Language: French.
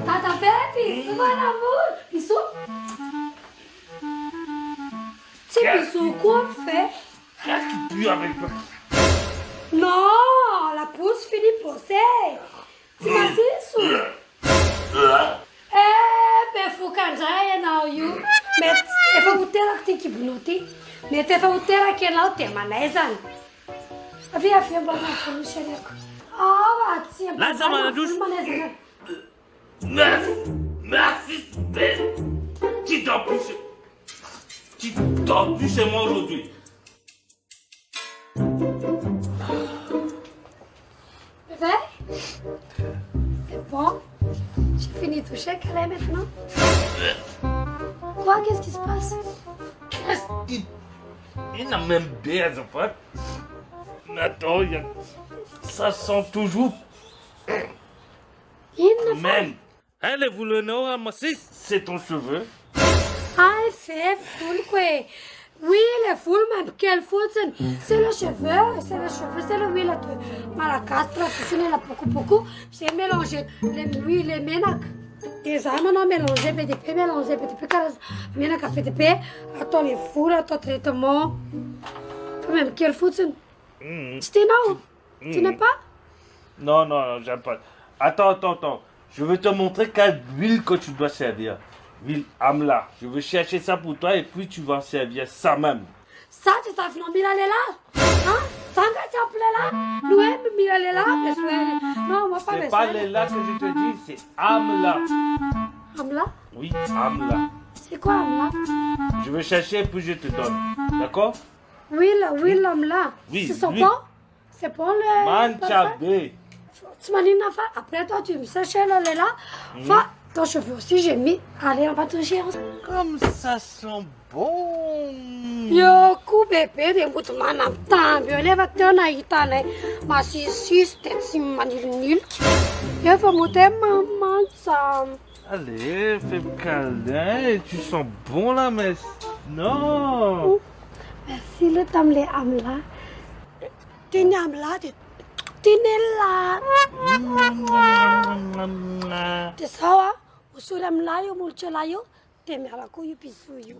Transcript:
Tata Pepe, mon amour. Bisous. C'est bisous quoi fait? Qu'est-ce que tu as avec toi? Non, la pousse Philippe Posset. Tu m'as dit sous. Ben faut qu'un jaille now you. Mais il faut vous dire que tu es mais il faut vous dire que là tu es malaisant. Viens faire bon affaire chérie. Ah, va tiens. Là, ça va la douche. Merci, Ben. Tu t'en plus. Tu t'en plus chez moi aujourd'hui. Bébé, c'est bon. J'ai fini de toucher Calais maintenant. Quoi, qu'est-ce qui se passe? Il n'a même bien, en fait. Attends, ça sent toujours. Il ne Même. Elle est voulu nous ramasser, c'est ton cheveu. Ah, c'est full quoi. Oui, il est full, mais quel full c'est le cheveu, c'est le huile de malacastre, c'est la beaucoup. J'ai mélangé l'huile, les ménacs. Des âmes, on a mélangé, BDP, car ménac à BDP, attends les fours, attends traitement. Quand même, quel full c'est. Tu non? Tu n'es pas? Non, j'aime pas. Attends. Je vais te montrer quelle huile que tu dois servir. Huile Amla. Je vais chercher ça pour toi et puis tu vas servir ça même. Ça, tu t'as fait un là? Hein? Ça, tu as appelé là? Nous, là, mais non, moi pas. C'est pas les là que je te dis, c'est Amla. Amla? Oui, Amla. C'est quoi Amla? Je vais chercher et puis je te donne. D'accord? Oui, Amla. Oui, C'est son oui. bon? C'est bon le. Manchabe. Tu m'as dit une affaire. Après, toi, tu me sèches là. Enfin, ton cheveu aussi, j'ai mis. Allez, on va toucher ensemble. Comme ça sent bon. Yo, bébé, des bouts de manam tambio. Elle va te donner itane. Ma si c'est manil nul. Il faut monter maman ça. Allez, fais câlin. Tu sens bon là, mais non. Merci le tamle Amla. Tu n'es Amla, tu n'es là. Te sawa, usulam layo, mulcho layo, te me ala kuyu pisuyo.